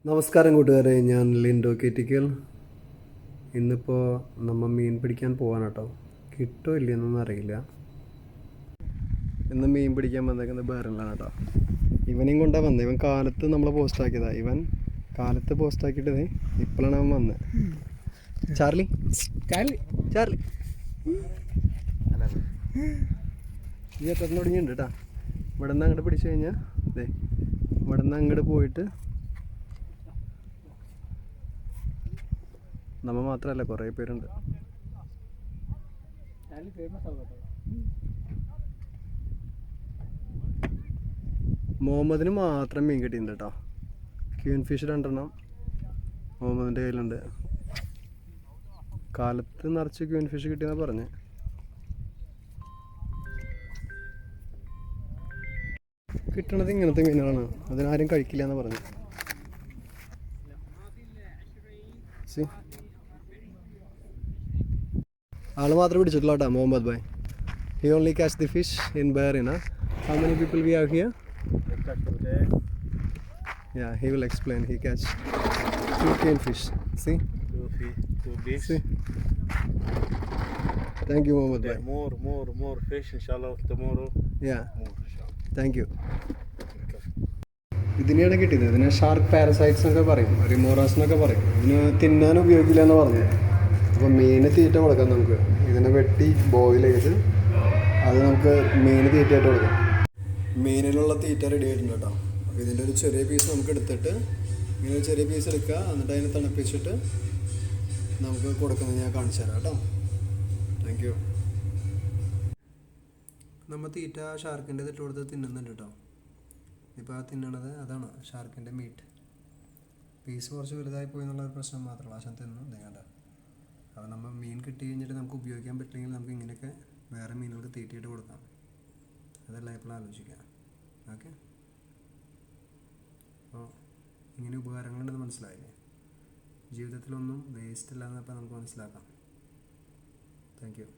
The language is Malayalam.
നമസ്കാരം കൂട്ടുകാരെ, ഞാൻ ലിൻഡോ കേറ്റിക്കൽ. ഇന്നിപ്പോൾ നമ്മൾ മീൻ പിടിക്കാൻ പോകാൻ കേട്ടോ. കിട്ടോ ഇല്ലയെന്നൊന്നും അറിയില്ല. ഇന്ന് മീൻ പിടിക്കാൻ വന്നേക്കുന്നത് ബേറിലാണ് കേട്ടോ. ഇവനെയും കൊണ്ടാണ് വന്നത്. ഇവൻ കാലത്ത് നമ്മളെ പോസ്റ്റാക്കിയതാണ്. ഇവൻ കാലത്ത് പോസ്റ്റാക്കിയിട്ട് ഇപ്പോഴാണ് അവൻ വന്നത്. ചാർലി ചാർലി ചാർലി ഈ എത്ര തുടങ്ങിയിട്ടുണ്ട് കേട്ടോ. ഇവിടെ നിന്ന് അങ്ങോട്ട് പിടിച്ചു കഴിഞ്ഞാൽ അതെ, ഇവിടെ നിന്ന് അങ്ങോട്ട് പോയിട്ട് നമ്മൾ മാത്രമല്ല, കുറേ പേരുണ്ട്. മുഹമ്മദിന് മാത്രം മീൻ കിട്ടിയിട്ടുണ്ട് കേട്ടോ. ക്യൂൻ ഫിഷ് 2 മുഹമ്മദിൻ്റെ കയ്യിലുണ്ട്. കാലത്ത് നിറച്ച് ക്യൂൻ ഫിഷ് കിട്ടിയെന്നാണ് പറഞ്ഞത്. കിട്ടണത് ഇങ്ങനത്തെ മീനുകളാണ്. അതിനാരും കഴിക്കില്ല എന്ന് പറഞ്ഞു. ആൾ മാത്രമേ പിടിച്ചിട്ടുള്ളൂ കേട്ടോ, Muhammad Bhai. He only catch the fish in ബെയറിന. How many people we have here? Yeah, he will explain. He catch 2 cane fish. See? 2 fish. See? Thank you, Mohammed bhai. More fish, inshallah, tomorrow. Yeah, More, inshallah. thank you. ഇതിനെയാണ് കിട്ടിയത്. ഇതിനെ ഷാർക്ക് പാരസൈറ്റ്സ് എന്നൊക്കെ പറയും, റിമോറാസ് എന്നൊക്കെ പറയും. ഇതിന് തിന്നാൻ ഉപയോഗിക്കില്ല എന്ന് പറഞ്ഞു. അപ്പോൾ മീന് തീറ്റ കൊടുക്കാം നമുക്ക്. ഇതിനെ വെട്ടി ബോയിൽ ചെയ്ത് അത് നമുക്ക് മീന് തീറ്റയായിട്ട് കൊടുക്കാം. മീനിനുള്ള തീറ്റ റെഡി ആയിട്ടുണ്ട് കേട്ടോ. അപ്പോൾ ഇതിൻ്റെ ഒരു ചെറിയ പീസ് നമുക്ക് എടുത്തിട്ട് ഇങ്ങനെ ഒരു ചെറിയ പീസ് എടുക്കുക, എന്നിട്ട് അതിനെ തണുപ്പിച്ചിട്ട് നമുക്ക് കൊടുക്കുന്നത് ഞാൻ കാണിച്ചു തരാം കേട്ടോ. Thank you. നമ്മൾ തീറ്റ ഷാർക്കിൻ്റെ ഇട്ട് കൊടുത്ത് തിന്നുന്നുണ്ട് കേട്ടോ. ഇപ്പോൾ ആ തിന്നണത് അതാണ് ഷാർക്കിൻ്റെ മീറ്റ്. പീസ് കുറച്ച് വലുതായി പോയി എന്നുള്ളൊരു പ്രശ്നം മാത്രമല്ല. ആശം തിന്നു വേണ്ട. അപ്പോൾ നമ്മൾ മീൻ കിട്ടി കഴിഞ്ഞിട്ട് നമുക്ക് ഉപയോഗിക്കാൻ പറ്റില്ലെങ്കിൽ നമുക്ക് ഇങ്ങനെയൊക്കെ വേറെ മീനുകൾക്ക് തീറ്റയിട്ട് കൊടുക്കാം. അതെല്ലാം ഇപ്പോൾ ആലോചിക്കാം. ഓക്കെ, അപ്പോൾ ഇങ്ങനെ ഉപകാരങ്ങളുണ്ടെന്ന് മനസ്സിലായില്ലേ? ജീവിതത്തിലൊന്നും വേസ്റ്റ് ഇല്ലാന്ന് അപ്പോൾ നമുക്ക് മനസ്സിലാക്കാം. Thank you.